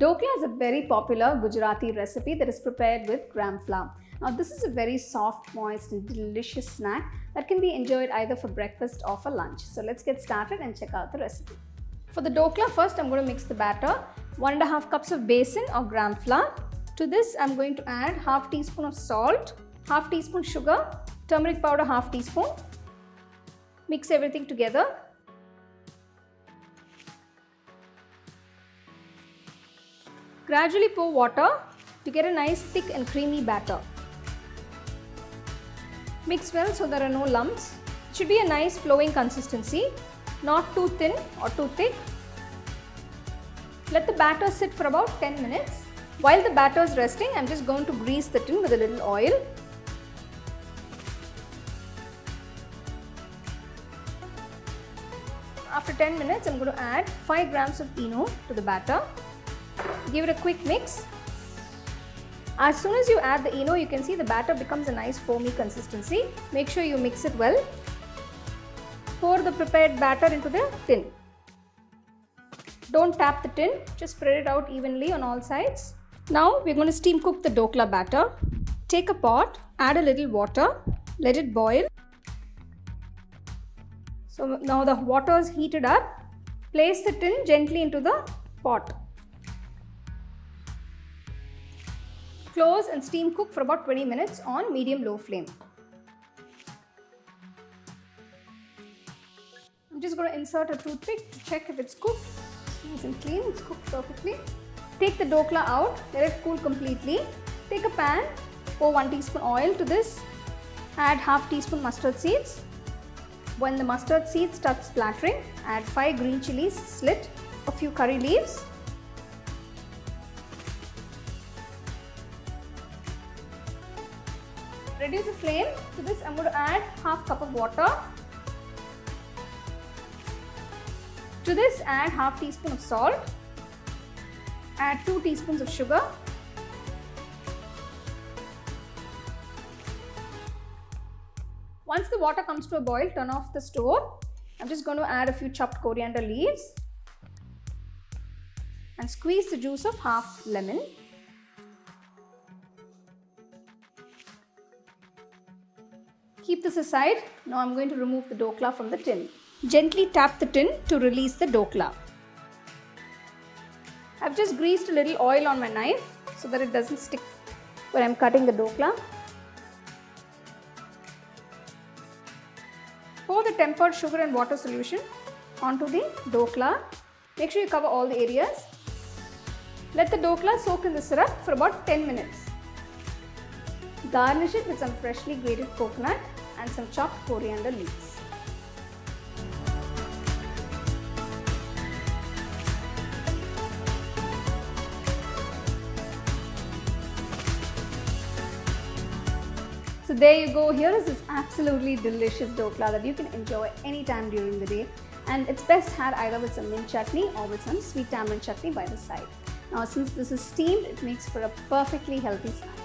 Dhokla is a very popular Gujarati recipe that is prepared with gram flour. Now this is a very soft, moist and delicious snack that can be enjoyed either for breakfast or for lunch. So let's get started and check out the recipe. For the dhokla, first I'm going to mix the batter. 1.5 cups of besan or gram flour. To this I'm going to add half teaspoon of salt, half teaspoon sugar, turmeric powder half teaspoon. Mix everything together. Gradually pour water to get a nice thick and creamy batter. Mix well so there are no lumps. It should be a nice flowing consistency, not too thin or too thick. Let the batter sit for about 10 minutes. While the batter is resting, I am just going to grease the tin with a little oil. After 10 minutes, I am going to add 5 grams of ENO to the batter. Give it a quick mix. As soon as you add the ENO, you can see the batter becomes a nice foamy consistency. Make sure you mix it well. Pour the prepared batter into the tin. Don't tap the tin, just spread it out evenly on all sides. Now we're going to steam cook the dhokla batter. Take a pot, add a little water, let it boil. So now the water is heated up. Place the tin gently into the pot. Close and steam cook for about 20 minutes on medium-low flame. I'm just going to insert a toothpick to check if it's cooked. Nice and clean, it's cooked perfectly. Take the dhokla out, let it cool completely. Take a pan, pour 1 teaspoon oil to this. Add half teaspoon mustard seeds. When the mustard seeds start splattering, add 5 green chilies slit, a few curry leaves. Reduce the flame. To this I am going to add half cup of water. To this add half teaspoon of salt. Add 2 teaspoons of sugar. Once the water comes to a boil, turn off the stove. I'm just going to add a few chopped coriander leaves and squeeze the juice of half lemon. Keep this aside. Now I'm going to remove the dhokla from the tin. Gently tap the tin to release the dhokla. I've just greased a little oil on my knife so that it doesn't stick when I'm cutting the dhokla. Pour the tempered sugar and water solution onto the dhokla. Make sure you cover all the areas. Let the dhokla soak in the syrup for about 10 minutes. Garnish it with some freshly grated coconut and some chopped coriander leaves. So there you go, here is this absolutely delicious dhokla that you can enjoy anytime during the day, and it's best had either with some mint chutney or with some sweet tamarind chutney by the side. Now since this is steamed, it makes for a perfectly healthy snack.